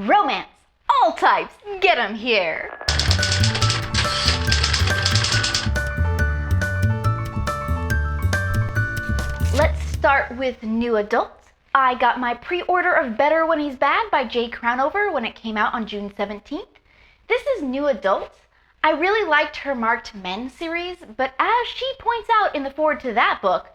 romance, all types, get 'em here. Let's start with new adults. I got my pre-order of Better When He's Bad by Jay Crownover when it came out on June 17th. This is new adults. I really liked her Marked Men series, but as she points out in the foreword to that book,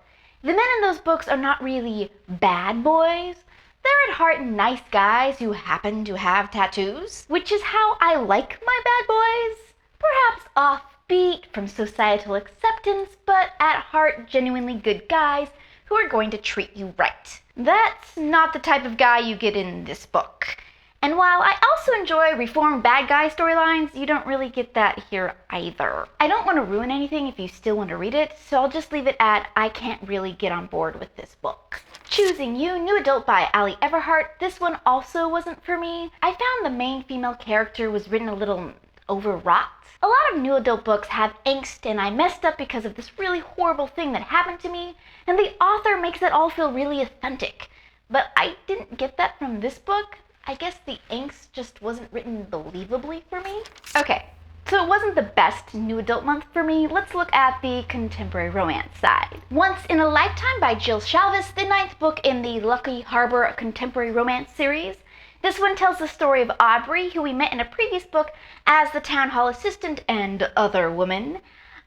the men in those books are not really bad boys. They're at heart nice guys who happen to have tattoos, which is how I like my bad boys. Perhaps offbeat from societal acceptance, but at heart genuinely good guys who are going to treat you right. That's not the type of guy you get in this book. And while I also enjoy reformed bad guy storylines, you don't really get that here either. I don't want to ruin anything if you still want to read it, so I'll just leave it at I can't really get on board with this book. Choosing You, new adult by Ali Everhart. This one also wasn't for me. I found the main female character was written a little overwrought. A lot of new adult books have angst and I messed up because of this really horrible thing that happened to me, and the author makes it all feel really authentic. But I didn't get that from this book. I guess the angst just wasn't written believably for me. Okay, so it wasn't the best new adult month for me. Let's look at the contemporary romance side. Once in a Lifetime by Jill Shalvis, the 9th book in the Lucky Harbor contemporary romance series. This one tells the story of Aubrey, who we met in a previous book as the town hall assistant and other woman.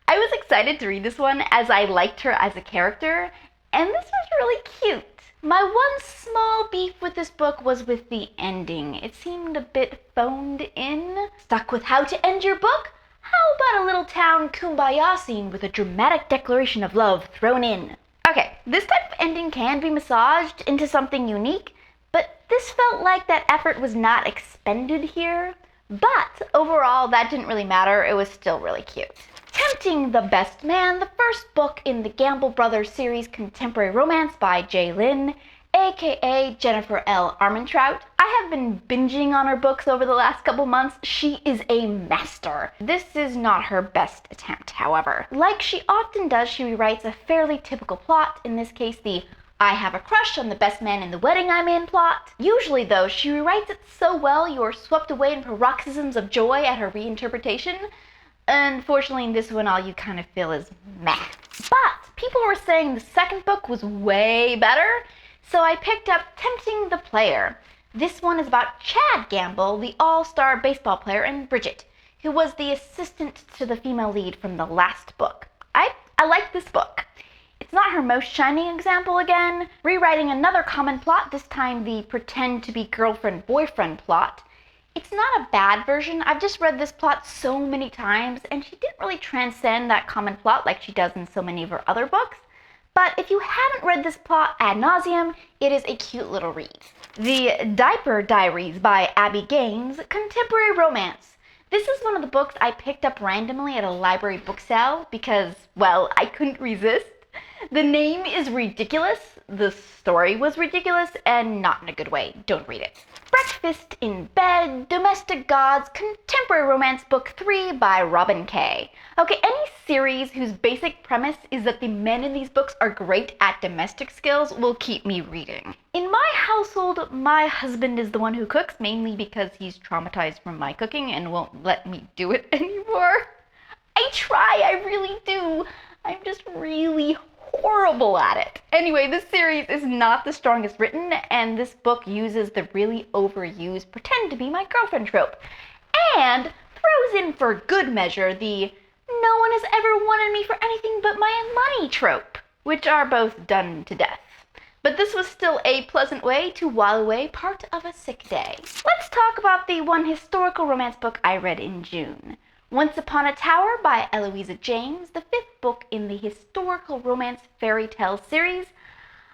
I was excited to read this one as I liked her as a character, and this was really cute. My one small beef with this book was with the ending. It seemed a bit phoned in. Stuck with how to end your book? How about a little town kumbaya scene with a dramatic declaration of love thrown in? Okay, this type of ending can be massaged into something unique, but this felt like that effort was not expended here. But overall, that didn't really matter. It was still really cute. Tempting the Best Man, the first book in the Gamble Brothers series contemporary romance by Jay Lynn, aka Jennifer L. Armentrout. I have been binging on her books over the last couple months. She is a master. This is not her best attempt, however. Like she often does, she rewrites a fairly typical plot, in this case the I have a crush on the best man in the wedding I'm in plot. Usually though, she rewrites it so well you are swept away in paroxysms of joy at her reinterpretation. Unfortunately, in this one, all you kind of feel is meh. But people were saying the second book was way better, so I picked up Tempting the Player. This one is about Chad Gamble, the all-star baseball player, and Bridget, who was the assistant to the female lead from the last book. I like this book. It's not her most shining example again, rewriting another common plot, this time the pretend-to-be-girlfriend-boyfriend plot. It's not a bad version. I've just read this plot so many times, and she didn't really transcend that common plot like she does in so many of her other books. But if you haven't read this plot ad nauseum, it is a cute little read. The Diaper Diaries by Abby Gaines, contemporary romance. This is one of the books I picked up randomly at a library book sale because, well, I couldn't resist. The name is ridiculous, the story was ridiculous, and not in a good way. Don't read it. Breakfast in Bed, Domestic Gods, Contemporary Romance Book 3 by Robin Kay. Okay, any series whose basic premise is that the men in these books are great at domestic skills will keep me reading. In my household, my husband is the one who cooks, mainly because he's traumatized from my cooking and won't let me do it anymore. I try, I really do. I'm just really horrible at it. Anyway, this series is not the strongest written, and this book uses the really overused pretend to be my girlfriend trope, and throws in for good measure the no one has ever wanted me for anything but my money trope, which are both done to death. But this was still a pleasant way to while away part of a sick day. Let's talk about the one historical romance book I read in June. Once Upon a Tower by Eloisa James, the 5th book in the historical romance fairy tale series.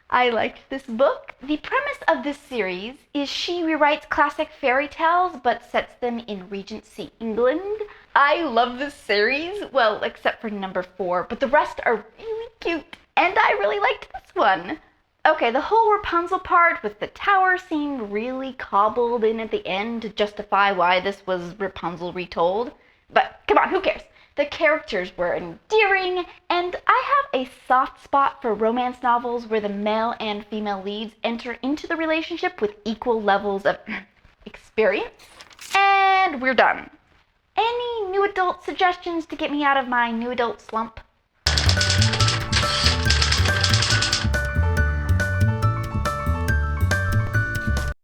I liked this book. The premise of this series is she rewrites classic fairy tales but sets them in Regency England. I love this series, well, except for number 4, but the rest are really cute, and I really liked this one. Okay, the whole Rapunzel part with the tower seemed really cobbled in at the end to justify why this was Rapunzel retold. But come on, who cares? The characters were endearing, and I have a soft spot for romance novels where the male and female leads enter into the relationship with equal levels of experience, and we're done. Any new adult suggestions to get me out of my new adult slump?